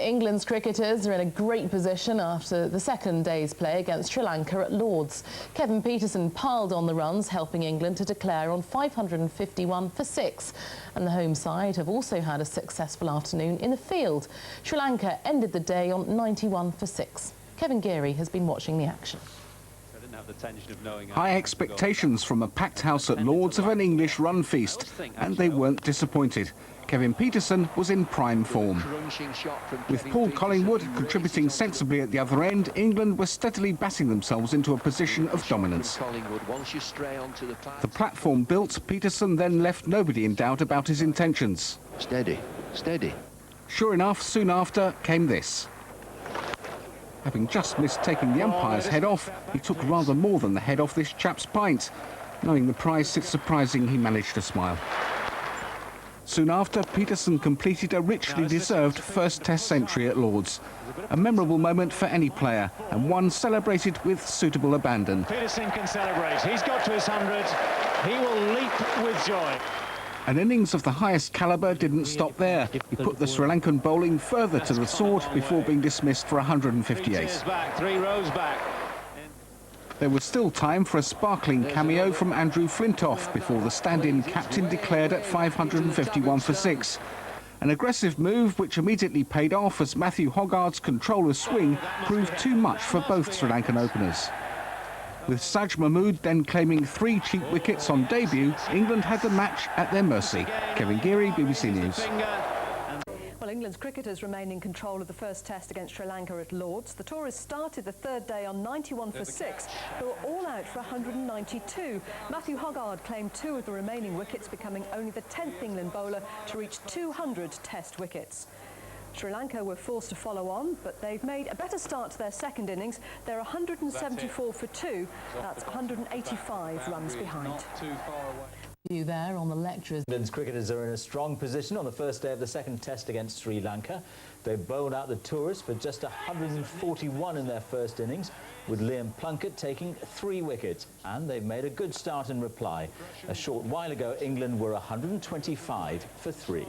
England's cricketers are in a great position after the second day's play against Sri Lanka at Lord's. Kevin Pietersen piled on the runs, helping England to declare on 551 for 6. And the home side have also had a successful afternoon in the field. Sri Lanka ended the day on 91 for 6. Kevin Geary has been watching the action. High expectations from a packed house at Lord's of an English run feast, and they weren't disappointed. Kevin Pietersen was in prime form. With Paul Collingwood contributing sensibly at the other end, England were steadily batting themselves into a position of dominance. The platform built, Pietersen then left nobody in doubt about his intentions. Steady, steady. Sure enough, soon after came this. Having just missed taking the umpire's head off, he took rather more than the head off this chap's pint. Knowing the price, it's surprising he managed to smile. Soon after, Pietersen completed a richly deserved first Test century at Lord's. A memorable moment for any player, and one celebrated with suitable abandon. Pietersen can celebrate. He's got to his 100. He will leap with joy. An innings of the highest calibre didn't stop there. He put the Sri Lankan bowling further to the sword before being dismissed for 158. 3 rows back. There was still time for a sparkling cameo from Andrew Flintoff before the stand-in captain declared at 551 for 6. An aggressive move which immediately paid off as Matthew Hoggard's control of swing proved too much for both Sri Lankan openers. With Saj Mahmood then claiming 3 cheap wickets on debut, England had the match at their mercy. Kevin Geary, BBC News. Well, England's cricketers remain in control of the first Test against Sri Lanka at Lord's. The tourists started the third day on 91 for 6, but were all out for 192. Matthew Hoggard claimed 2 of the remaining wickets, becoming only the 10th England bowler to reach 200 Test wickets. Sri Lanka were forced to follow on, but they've made a better start to their second innings. They're 174 for 2. That's 185 runs behind. You there on the lectures. England's cricketers are in a strong position on the first day of the second Test against Sri Lanka. They bowled out the tourists for just 141 in their first innings, with Liam Plunkett taking 3 wickets. And they've made a good start in reply. A short while ago, England were 125 for 3.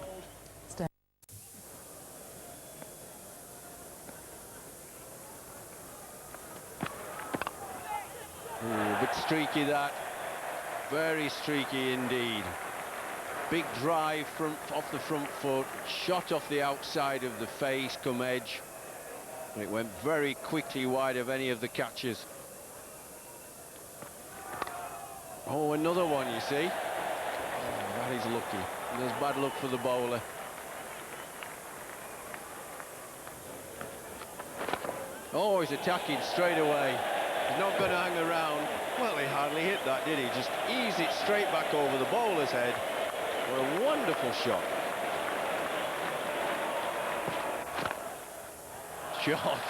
A bit streaky that, very streaky indeed. Big drive off the front foot, shot off the outside of the face, come edge. And it went very quickly wide of any of the catches. Oh, another one, you see. Oh, that is lucky. And there's bad luck for the bowler. Oh, he's attacking straight away. He's not going to hang around. Well, he hardly hit that, did he? Just eased it straight back over the bowler's head. What a wonderful shot. Shot.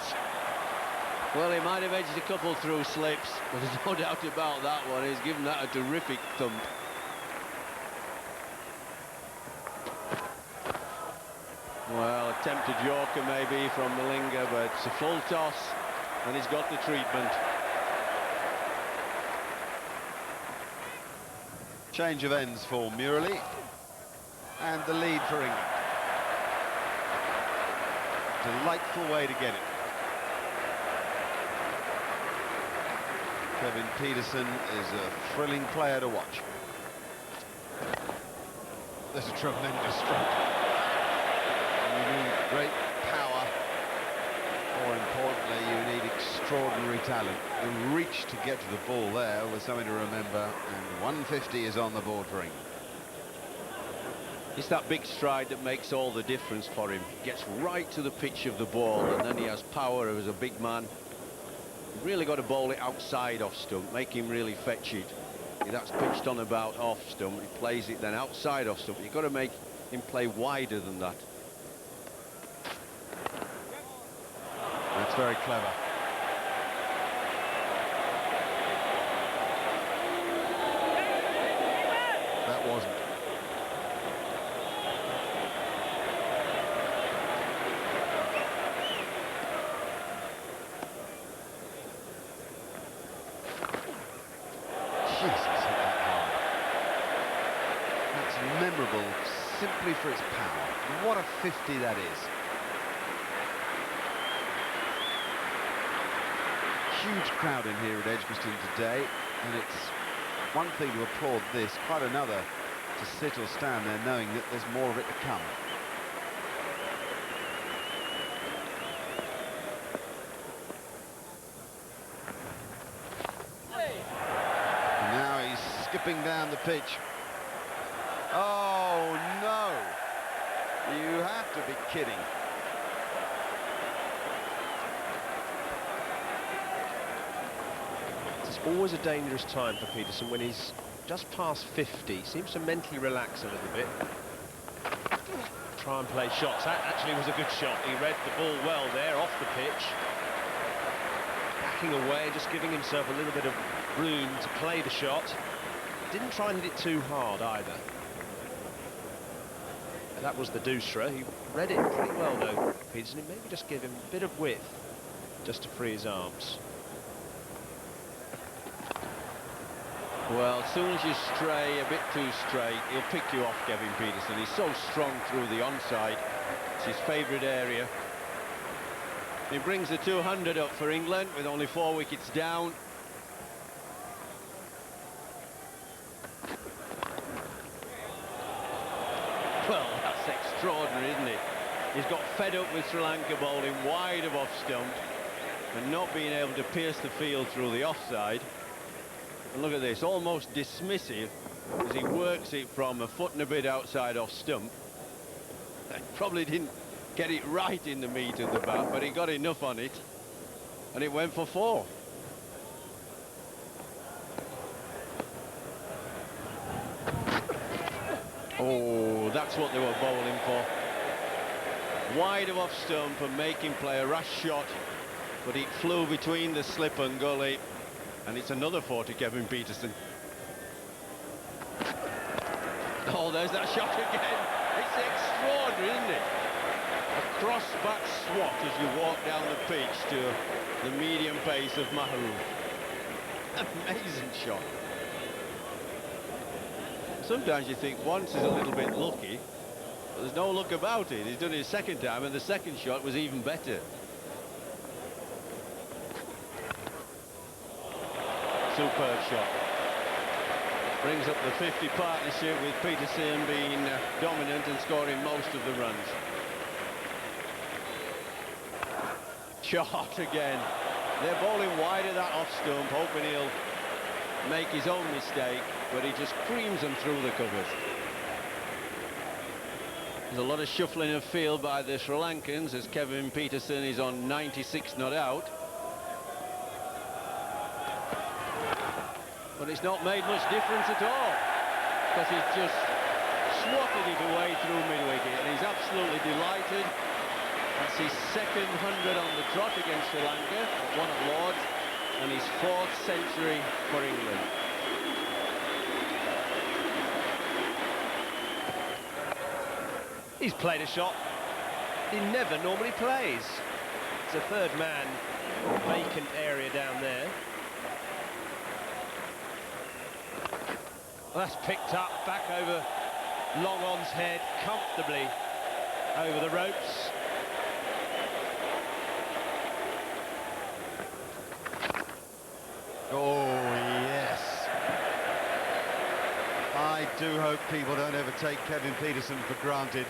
Well, he might have edged a couple through slips, but there's no doubt about that one. He's given that a terrific thump. Well, attempted Yorker maybe from Malinga, but it's a full toss, and he's got the treatment. Change of ends for Murali, and the lead for England. Delightful way to get it. Kevin Pietersen is a thrilling player to watch. There's a tremendous stroke. You need great power. More importantly, you need extraordinary talent. The reach to get to the ball there was something to remember, and 150 is on the board for England. It's that big stride that makes all the difference for him. He gets right to the pitch of the ball, and then he has power as a big man. You've really got to bowl it outside off stump, make him really fetch it. If that's pitched on about off stump, he plays it then outside off stump. You've got to make him play wider than that. That's very clever. That wasn't. Jesus, hit that hard. That's memorable simply for its power. What a 50 that is. huge crowd in here at Edgbaston today, and it's one thing to applaud this, quite another to sit or stand there knowing that there's more of it to come. And now he's skipping down the pitch. Oh no! You have to be kidding. It's always a dangerous time for Peterson when he's just past 50. Seems to mentally relax a little bit. Try and play shots. That actually was a good shot. He read the ball well there off the pitch. Backing away, just giving himself a little bit of room to play the shot. Didn't try and hit it too hard either. And that was the doosra. He read it pretty well though, Peterson. Maybe just give him a bit of width just to free his arms. Well, as soon as you stray a bit too straight, he'll pick you off, Kevin Peterson. He's so strong through the onside. It's his favourite area. He brings the 200 up for England with only 4 wickets down. Well, that's extraordinary, isn't it? He's got fed up with Sri Lanka bowling wide of off stump and not being able to pierce the field through the offside. And look at this, almost dismissive as he works it from a foot and a bit outside off stump. Probably didn't get it right in the meat of the bat, but he got enough on it, and it went for 4. Oh, that's what they were bowling for. Wide of off stump and make him play a rash shot, but it flew between the slip and gully. And it's another 4 to Kevin Peterson. Oh, there's that shot again. It's extraordinary, isn't it? A cross-back swat as you walk down the pitch to the medium pace of Maharu. Amazing shot. Sometimes you think once is a little bit lucky, but there's no luck about it. He's done it a second time, and the second shot was even better. Superb shot. Brings up the 50 partnership with Peterson being dominant and scoring most of the runs. Shot again. They're bowling wide of that off stump, hoping he'll make his own mistake, but he just creams them through the covers. There's a lot of shuffling of field by the Sri Lankans as Kevin Peterson is on 96 not out. But it's not made much difference at all, because he's just swatted it away through mid-wicket, and he's absolutely delighted. That's his second 100 on the trot against Sri Lanka, 1 at Lord's, and his 4th century for England. He's played a shot he never normally plays. It's a third man, vacant area down there. That's picked up, back over Long On's head, comfortably over the ropes. Oh, yes. I do hope people don't ever take Kevin Peterson for granted.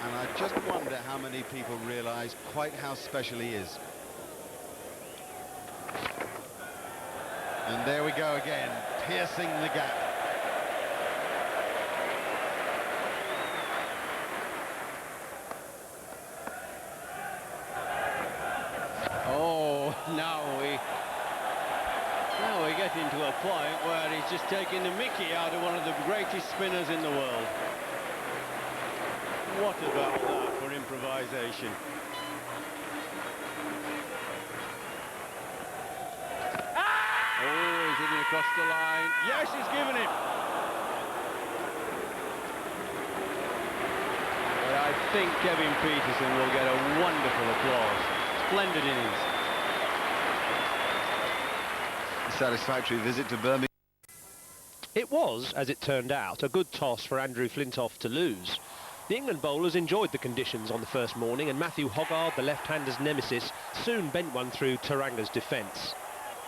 And I just wonder how many people realise quite how special he is. And there we go again, piercing the gap. Oh, now we get into a point where he's just taking the mickey out of one of the greatest spinners in the world. What about that for improvisation? Oh, he's hitting across the line. Yes, he's given him. But I think Kevin Peterson will get a wonderful applause. Splendid innings. A satisfactory visit to Birmingham. It was, as it turned out, a good toss for Andrew Flintoff to lose. The England bowlers enjoyed the conditions on the first morning, and Matthew Hoggard, the left-hander's nemesis, soon bent one through Taranga's defence.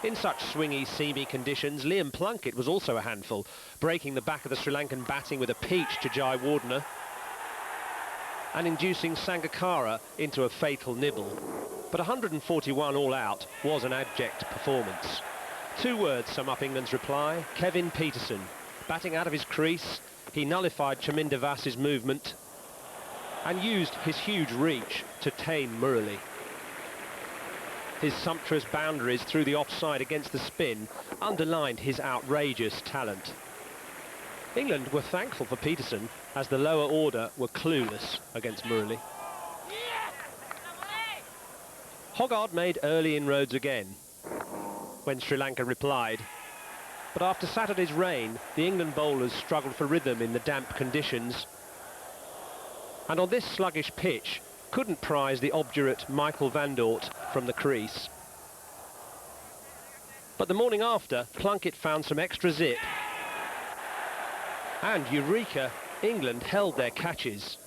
In such swingy, seamy conditions, Liam Plunkett was also a handful, breaking the back of the Sri Lankan batting with a peach to Jai Wardner and inducing Sangakkara into a fatal nibble. But 141 all out was an abject performance. 2 words sum up England's reply: Kevin Pietersen. Batting out of his crease, he nullified Chaminda Vaas's movement and used his huge reach to tame Murali. His sumptuous boundaries through the offside against the spin underlined his outrageous talent. England were thankful for Pietersen, as the lower order were clueless against Murali. Hoggard made early inroads again when Sri Lanka replied, but after Saturday's rain, the England bowlers struggled for rhythm in the damp conditions, and on this sluggish pitch couldn't prize the obdurate Michael van Dort from the crease. But the morning after, Plunkett found some extra zip, and eureka, England held their catches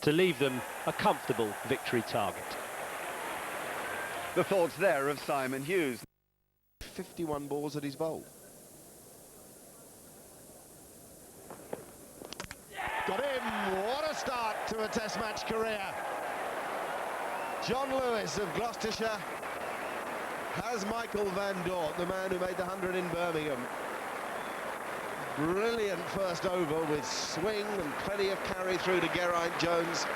to leave them a comfortable victory target. The thoughts there of Simon Hughes. 51 balls that he's bowled. Got him! What a start to a Test match career. John Lewis of Gloucestershire has Michael van Dort, the man who made the 100 in Birmingham. Brilliant first over with swing and plenty of carry through to Geraint Jones.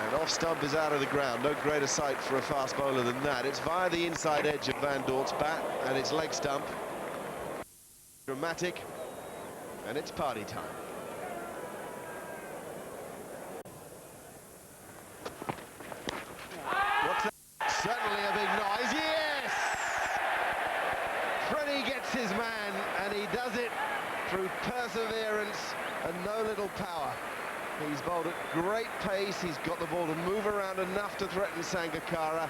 And off stump is out of the ground. No greater sight for a fast bowler than that. It's via the inside edge of Van Dort's bat and it's leg stump. Dramatic, and it's party time. What's that? Certainly a big noise. Yes! Freddie gets his man, and he does it through perseverance and no little power. He's bowled at great pace. He's got the ball to move around enough to threaten Sangakkara.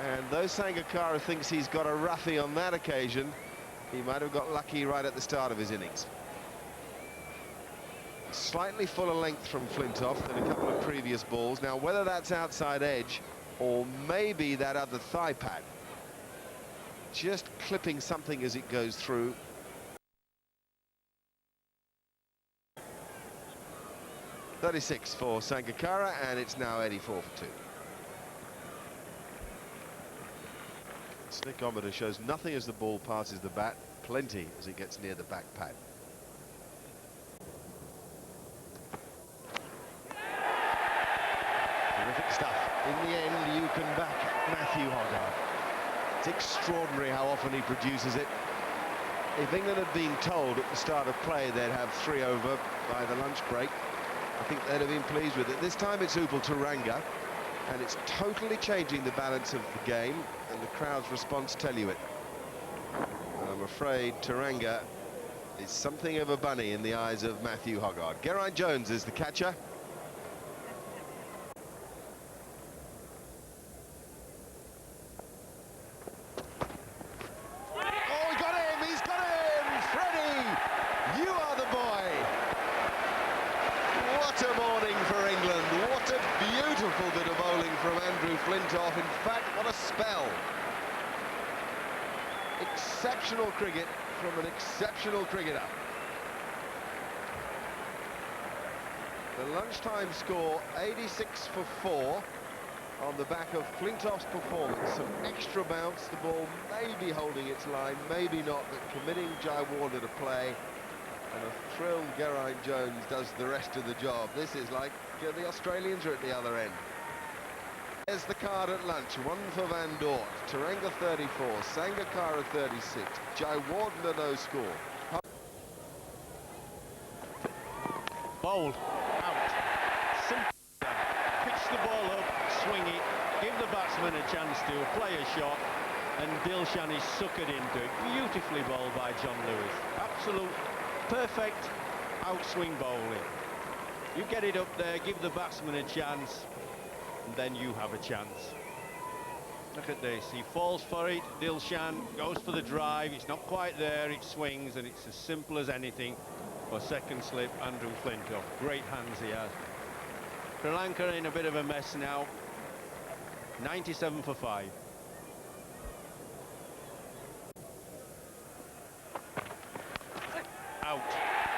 And though Sangakkara thinks he's got a roughie on that occasion, he might have got lucky right at the start of his innings. Slightly fuller length from Flintoff than a couple of previous balls. Now, whether that's outside edge or maybe that other thigh pad, just clipping something as it goes through. .36 for Sangakkara, and it's now 84 for 2. Snickometer shows nothing as the ball passes the bat, plenty as it gets near the back pad. Terrific stuff. In the end, you can back Matthew Hoggard. It's extraordinary how often he produces it. If England had been told at the start of play they'd have 3 over by the lunch break, I think they'd have been pleased with it. This time it's Upal Taranga, and it's totally changing the balance of the game, and the crowd's response tell you it. I'm afraid Taranga is something of a bunny in the eyes of Matthew Hoggard. Geraint Jones is the catcher. Oh, he got him! He's got him! Freddie, you are the boy! What a morning for England. What a beautiful bit of bowling from Andrew Flintoff. In fact, what a spell. Exceptional cricket from an exceptional cricketer. The lunchtime score, 86 for 4 on the back of Flintoff's performance. Some extra bounce, the ball may be holding its line, maybe not, but committing Jai Wardner to play. And a thrilled Geraint Jones does the rest of the job. This is like the Australians are at the other end. There's the card at lunch. 1 for Van Dort. Taranga 34. Sangakkara 36. Jai Wardner no score. Bowled out. Simple. Pitch the ball up, swing it, give the batsman a chance to play a shot, and Dilshan is suckered into it. Beautifully bowled by John Lewis. Absolute perfect outswing bowling. You get it up there, give the batsman a chance, and then you have a chance. Look at this, he falls for it, Dilshan goes for the drive, it's not quite there, it swings, and it's as simple as anything. For second slip, Andrew Flintoff. Great hands he has. Sri Lanka in a bit of a mess now. 97 for 5. Out.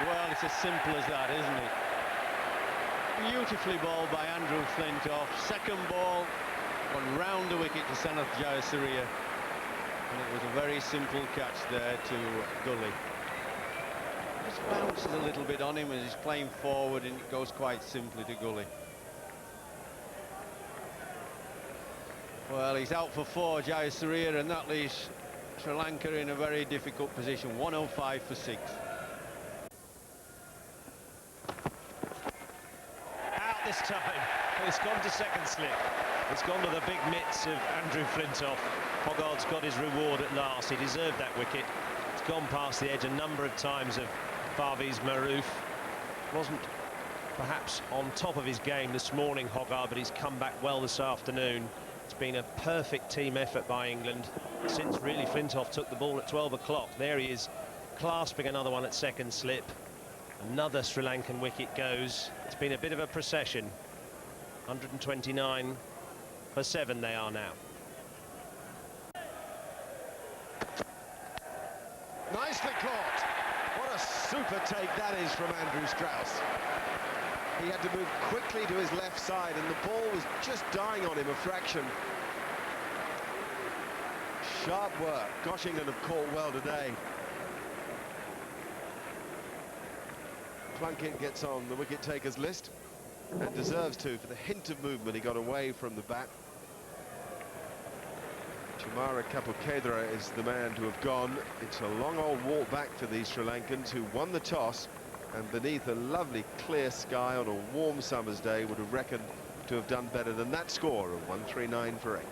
Well, it's as simple as that, isn't it? Beautifully bowled by Andrew Flintoff. Second ball, gone round the wicket to Sanath Jayasuriya. And it was a very simple catch there to Gully. Just bounces a little bit on him as he's playing forward, and it goes quite simply to Gully. Well, he's out for 4, Jayasuriya, and that leaves Sri Lanka in a very difficult position. 105 for 6. Out this time. It's gone to second slip. It's gone to the big mitts of Andrew Flintoff. Hoggard's got his reward at last. He deserved that wicket. It's gone past the edge a number of times of Parvez Maroof. Wasn't perhaps on top of his game this morning, Hoggard, but he's come back well this afternoon. It's been a perfect team effort by England since really Flintoff took the ball at 12 o'clock. There he is, clasping another one at second slip. Another Sri Lankan wicket goes. It's been a bit of a procession. 129 for 7 they are now. Nicely caught. What a super take that is from Andrew Strauss. He had to move quickly to his left side, and the ball was just dying on him a fraction. Sharp work. Goshingen have caught well today. Plunkett gets on the wicket-takers list, and deserves to for the hint of movement he got away from the bat. Chamara Kapukadra is the man to have gone. It's a long old walk back for these Sri Lankans, who won the toss, and beneath a lovely clear sky on a warm summer's day would have reckoned to have done better than that score of 139 for 8.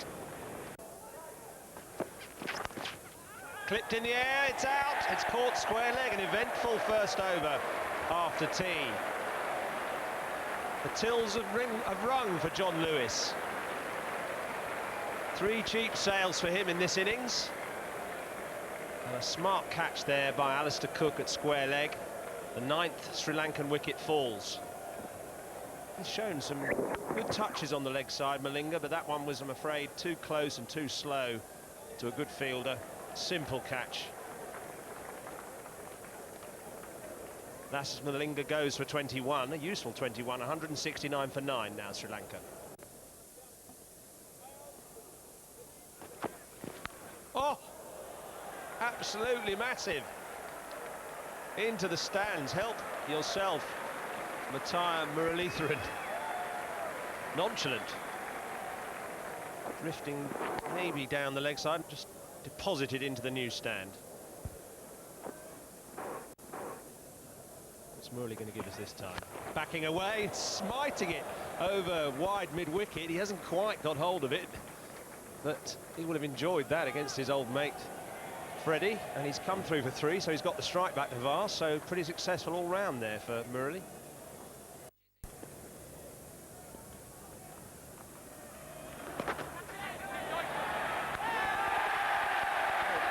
Clipped in the air, it's out, it's caught square leg, an eventful first over after tea. The tills have rung for John Lewis. 3 cheap sails for him in this innings. And a smart catch there by Alistair Cook at square leg. The 9th Sri Lankan wicket falls. He's shown some good touches on the leg side, Malinga, but that one was, I'm afraid, too close and too slow to a good fielder. Simple catch. That's as Malinga goes for 21, a useful 21, 169 for 9 now, Sri Lanka. Oh, absolutely massive. Into the stands, help yourself, Muttiah Muralitharan. Nonchalant. Drifting maybe down the leg side, just deposited into the new stand. What's Murali going to give us this time? Backing away, smiting it over wide mid-wicket. He hasn't quite got hold of it, but he will have enjoyed that against his old mate Freddie, and he's come through for 3, so he's got the strike back to Vars, so pretty successful all round there for Murali. I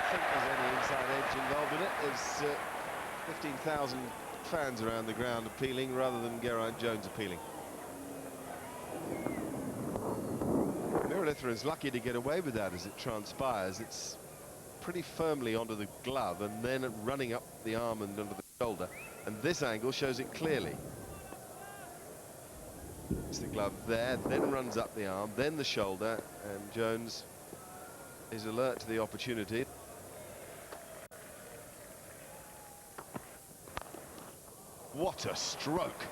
don't think there's any inside edge involved in it. There's 15,000 fans around the ground appealing rather than Geraint Jones appealing. Muralitharan's lucky to get away with that as it transpires. It's pretty firmly onto the glove and then running up the arm and under the shoulder, and this angle shows it clearly. It's the glove there, then runs up the arm, then the shoulder, and Jones is alert to the opportunity. What a stroke!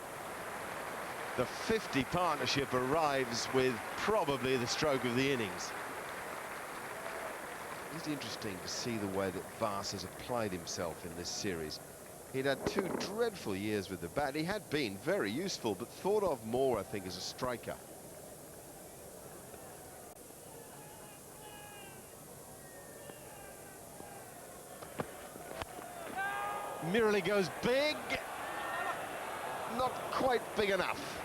The 50 partnership arrives with probably the stroke of the innings. It's interesting to see the way that Vars has applied himself in this series. He'd had 2 dreadful years with the bat. He had been very useful, but thought of more, I think, as a striker. Murali goes big. Not quite big enough.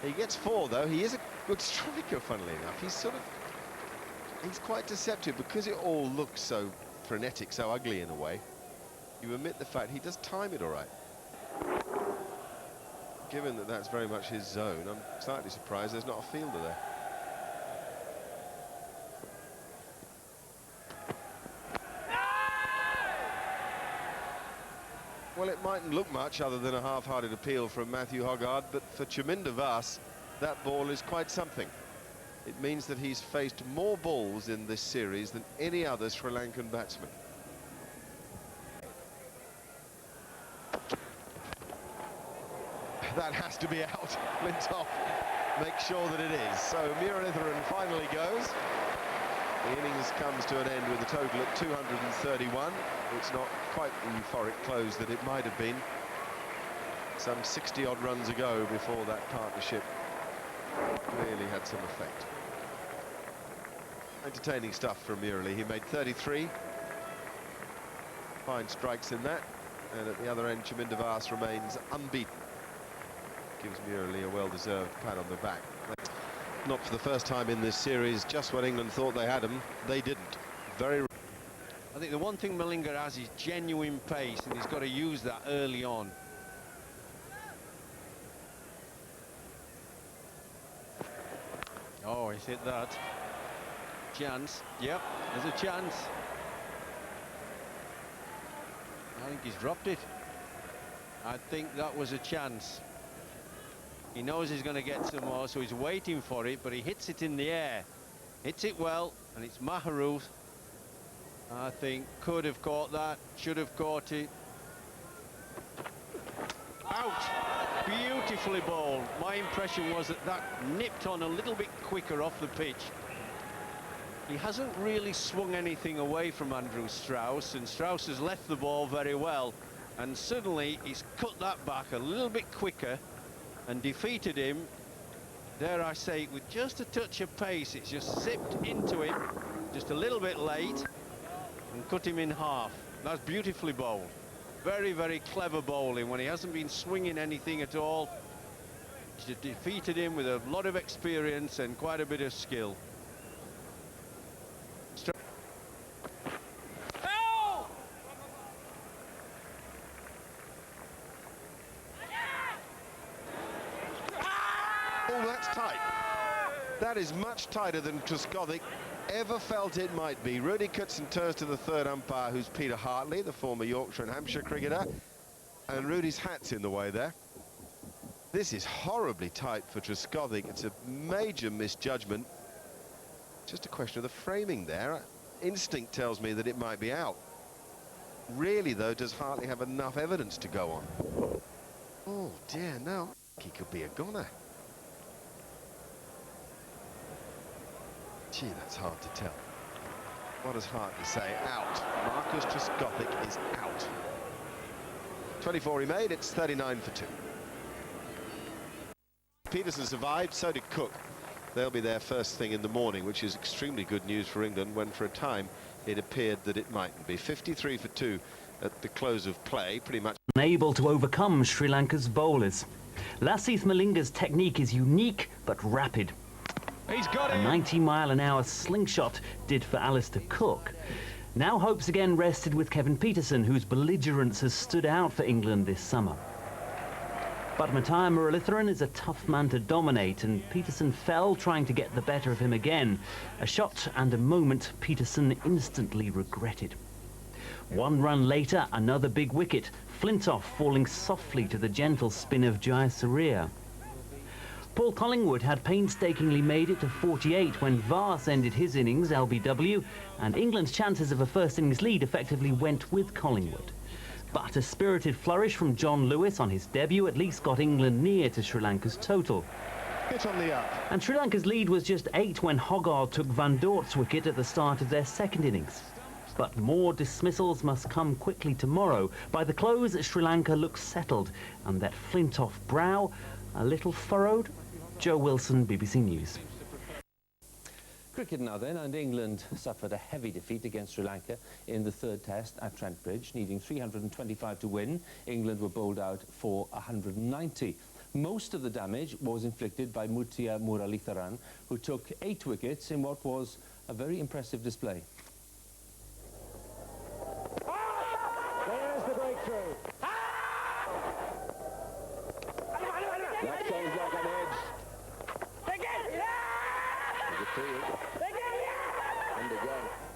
He gets 4, though. He is a good striker, funnily enough. He's quite deceptive because it all looks so frenetic, so ugly in a way. You omit the fact he does time it all right. given that that's very much his zone, I'm slightly surprised there's not a fielder there. Well, it mightn't look much other than a half-hearted appeal from Matthew Hoggard, but for Chaminda Vaas, that ball is quite something. It means that he's faced more balls in this series than any other Sri Lankan batsman. That has to be out. Flintoff makes sure that it is. So Muralitharan finally goes. The innings comes to an end with a total of 231. It's not quite the euphoric close that it might have been some 60-odd runs ago before that partnership really had some effect. Entertaining stuff from Murali. He made 33. Fine strikes in that. And at the other end, Chaminda Vaas remains unbeaten. Gives Murali a well-deserved pat on the back. Not for the first time in this series, just when England thought they had him, they didn't. Very. I think the one thing Malinga has is genuine pace, and he's got to use that early on. Oh, he's hit that. Chance. Yep, there's a chance. I think he's dropped it. I think that was a chance. He knows he's going to get some more, so he's waiting for it, but he hits it in the air. Hits it well, and it's Maharuth. I think could have caught that, should have caught it. Out! Beautifully bowled. My impression was that that nipped on a little bit quicker off the pitch. He hasn't really swung anything away from Andrew Strauss, and Strauss has left the ball very well. And suddenly he's cut that back a little bit quicker and defeated him, dare I say, with just a touch of pace. It's just zipped into him just a little bit late and cut him in half. That's beautifully bowled. Very, very clever bowling when he hasn't been swinging anything at all. Just defeated him with a lot of experience and quite a bit of skill. Oh, that's tight. That is much tighter than Truskovic ever felt it might be. Rudy Kutson turns to the third umpire, who's Peter Hartley, the former Yorkshire and Hampshire cricketer, and Rudy's hat's in the way there. This is horribly tight for Truskovic. It's a major misjudgment. Just a question of the framing there. Instinct tells me that it might be out. Really, though, does Hartley have enough evidence to go on? Oh, dear, no. He could be a goner. Gee, that's hard to tell. What does Hartley say? Out. Marcus Truskovic is out. 24 he made, it's 39 for 2. Peterson survived, so did Cook. They'll be there first thing in the morning, which is extremely good news for England when for a time it appeared that it mightn't be. 53 for 2 at the close of play, pretty much unable to overcome Sri Lanka's bowlers. Lasith Malinga's technique is unique but rapid. He's got it. A 90-mile-an-hour slingshot did for Alistair Cook. Now hopes again rested with Kevin Pietersen, whose belligerence has stood out for England this summer. But Muttiah Muralitharan is a tough man to dominate, and Pietersen fell trying to get the better of him again. A shot and a moment Pietersen instantly regretted. 1 run later, another big wicket, Flintoff falling softly to the gentle spin of Jayasuriya. Paul Collingwood had painstakingly made it to 48 when Vaas ended his innings LBW, and England's chances of a first innings lead effectively went with Collingwood. But a spirited flourish from John Lewis on his debut at least got England near to Sri Lanka's total. hit on the up. And Sri Lanka's lead was just 8 when Hoggard took Van Dort's wicket at the start of their second innings. But more dismissals must come quickly tomorrow. By the close, Sri Lanka looks settled, and that Flintoff brow a little furrowed. Joe Wilson, BBC News. Cricket now then, and England suffered a heavy defeat against Sri Lanka in the third test at Trent Bridge, needing 325 to win. England were bowled out for 190. Most of the damage was inflicted by Muttiah Muralitharan, who took 8 wickets in what was a very impressive display. There's the breakthrough. field. And again.